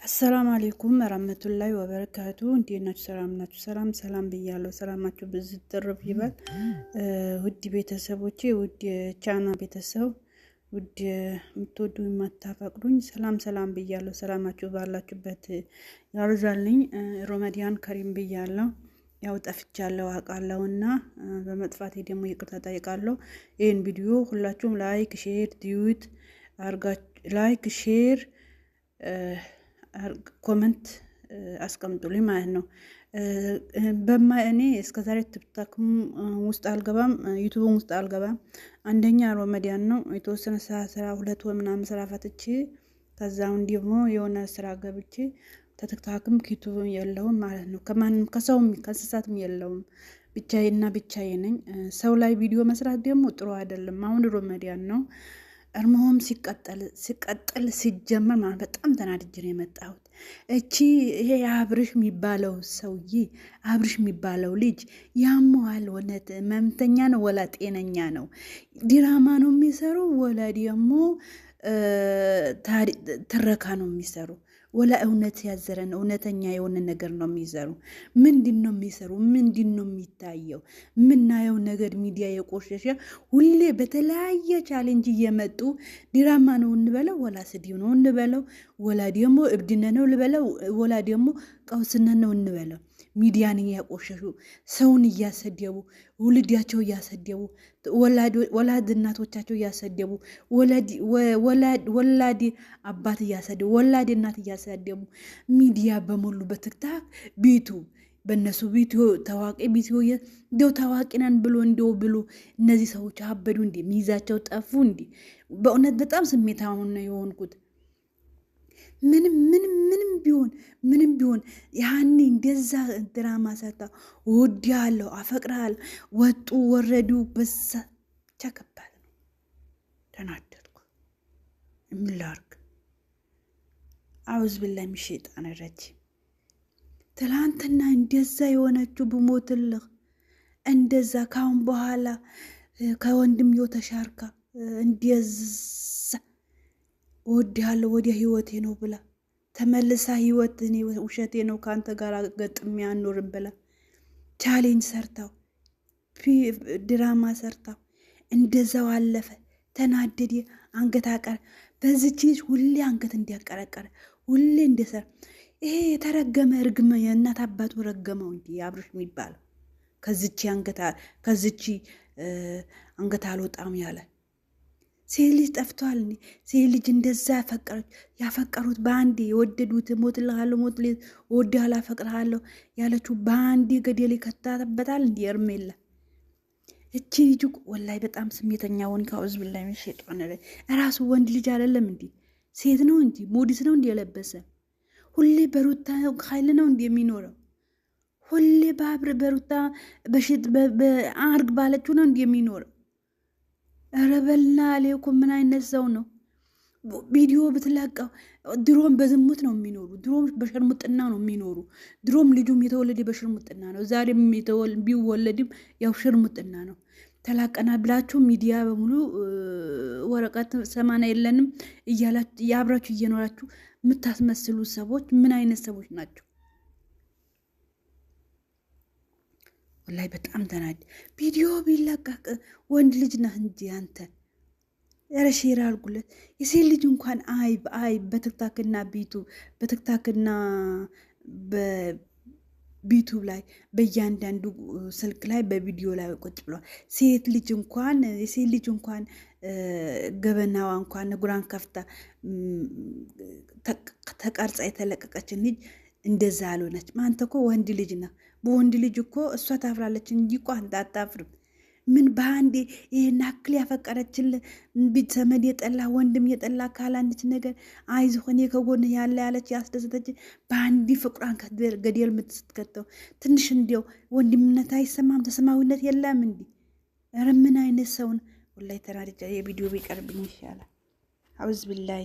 السلام عليكم ورحمة الله وبركاته. انتي ناتشو سلام بيالو سلاماتشو بزيت الرب يبال ودي بيتسابوچي ودي چانا بيتساو ودي متودو يمتافقروني سلام بيالو سلاماتشو ባላችሁበት ያርዛልኝ ሮመዲያን ከሪም ብያለሁ። ያው ጠፍቻለሁ አቃለውና በመጥፋቴ ደግሞ ይቅርታ ጠይቃለሁ። ይሄን ቪዲዮ ሁላችሁም ላይክ ሼር ዲዩት ላይክ ሼር ኮሜንት አስቀምጡልኝ ማለት ነው። በማኔ እስከዛሬ ቲክቶክም ውስጥ አልገባም ዩቲዩብም ውስጥ አልገባም። አንደኛ ሮመዲያን ነው የተወሰነ ስራ ሁለት ወይ ምናምን ስራ ፈትቼ ከዛው ደግሞ የሆነ ስራ ገብቼ ቲክቶክም ዩቲዩብም የለውም ማለት ነው። ከማንም ከሰውም ከእንስሳትም የለውም። ብቻዬን ነኝ። ሰው ላይ ቪዲዮ መስራት ደግሞ ጥሩ አይደለም። አሁን ሮመዲያን ነው እርሞም ሲቀጥል ሲጀመር ማለት በጣም ተናድጄ ነው የመጣሁት። እቺ ይሄ አብርሽ የሚባለው ሰውዬ አብርሽ የሚባለው ልጅ ያሟል ወነት መምተኛ ነው ወላ ጤነኛ ነው? ድራማ ነው የሚሰሩ ወላ ደግሞ ትረካ ነው የሚሰሩ ወላ እውነት ያዘረን እውነተኛ የሆነ ነገር ነው የሚሰሩ? ምንድነው የሚሰሩ? ምንድነው የሚታየው? ምናየው ነገር ሚዲያ የቆሸሸ ሁሌ በተለያየ ቻሌንጅ እየመጡ ድራማ ነው እንበለው ወላ ስዲው ነው እንበለው ወላ ደግሞ እብድነ ነው ልበለው ወላ ደግሞ ቀውስነ ነው እንበለው ሚዲያን ያቆሸሹ ሰውን እያሰደቡ ውልዳቸው እያሰደቡ ወላድ እናቶቻቸው እያሰደቡ ወላድ አባት እያሰደቡ ወላድ እናት እያሰደቡ ሚዲያ በመሉ በቲክቶክ ቢቱ በእነሱ ቪዲዮ ታዋቂ ቪዲዮ እንደው ታዋቂ ነን ብሎ እነዚህ ሰዎች አበዱ እንዴ? ሚይዛቸው ጠፉ እንዴ? በእውነት በጣም ስሜታዊ ነው የሆንኩት። ምንም ቢሆን ያኔ እንደዛ ድራማ ሰርታ ወዲያለሁ አፈቅራለሁ ወጡ ወረዱ በዛ ቸከባለ ተናደድኩ። ምላርክ አውዝ ቢላሂ ሚን ሸይጣን ረጂም። ትላንትና እንደዛ የሆነችው ብሞትልህ እንደዛ ካሁን በኋላ ከወንድምዮ ተሻርካ እንደዛ ወዲያለሁ ወዲያ ህይወቴ ነው ብላ ተመልሳ ህይወት እኔ ውሸቴ ነው ካንተ ጋር ገጥም ያኖርም ብላ ቻሌንጅ ሰርታው ድራማ ሰርታው እንደዛው አለፈ። ተናደደ አንገት አቀረ። በዚች ሁሌ አንገት እንዲያቀረቀረ ሁሌ እንደሰር ይሄ የተረገመ እርግመ የእናት አባቱ ረገመው እንዴ አብርሽ የሚባለው ከዚች አንገት አልወጣም ያለ ሴት ልጅ ጠፍቷል። ሴት ልጅ እንደዛ ያፈቀሩት በአንዴ የወደዱት ሞትልሃለሁ ወድሃለሁ አፈቅርሃለሁ ያለችው በአንዴ ገደል ከተታበታል እንዴ እርሜላ። እቺ ልጅ ወላይ በጣም ስሜተኛ ሆን ከአውዝ ቢላሂ ሚን ሸይጣን ራሱ ወንድ ልጅ አይደለም እንዴ? ሴት ነው እንዴ? ሞዲስ ነው እንዴ የለበሰ? ሁሌ በሩታ ኃይል ነው እንዴ የሚኖረው? ሁሌ በሩታ በአርግ ባለችው ነው እንዴ የሚኖረው? ረበልና አለይኩም ምን አይነት ሰው ነው? ቪዲዮ ብትለቀው ድሮም በዝሙት ነው የሚኖሩ። ድሮም በሸርሙጥና ነው የሚኖሩ። ድሮም ልጁም የተወለደ በሸርሙጥና ነው። ዛሬም ቢወለድም ያው ሸርሙጥና ነው። ተላቀና ብላችሁ ሚዲያ በሙሉ ወረቀት ሰማና የለንም እያላችሁ ያብራችሁ እየኖራችሁ የምታስመስሉ ሰዎች ምን አይነት ሰዎች ናቸው? ወላይ በጣም ተናድ። ቪዲዮ ቢለቀቅ ወንድ ልጅ ነህ እንጂ አንተ ረሽራ አልጉለት። የሴት ልጅ እንኳን አይ በቲክቶክና በቲክቶክና በቢቱ ላይ በእያንዳንዱ ስልክ ላይ በቪዲዮ ላይ ቁጭ ብሏል። የሴት ልጅ እንኳን ገበናዋ እንኳን ጉራን ከፍታ ተቀርጻ የተለቀቀችን ልጅ እንደዛ አልሆነች። አንተ እኮ ወንድ ልጅ ነህ። በወንድ ልጅ እኮ እሷ ታፍራለች እንጂ እኮ አንተ አታፍርም። ምን በአንዴ ይሄን አክል ያፈቀረችል ዘመድ የጠላ ወንድም የጠላ ካላንች ነገር አይዞህ እኔ ከጎን ያለች ያስደሰተች በአንዴ ፍቅሯን ገደል የምትስከተው ትንሽ እንዲያው ወንድምነት አይሰማም? ተሰማዊነት የለም እንዴ? ኧረ ምን አይነት ሰውን ወላይ ተናድጄ የቪዲዮ ቢቀርብኝ ይሻላል። አውዝ ቢላሂ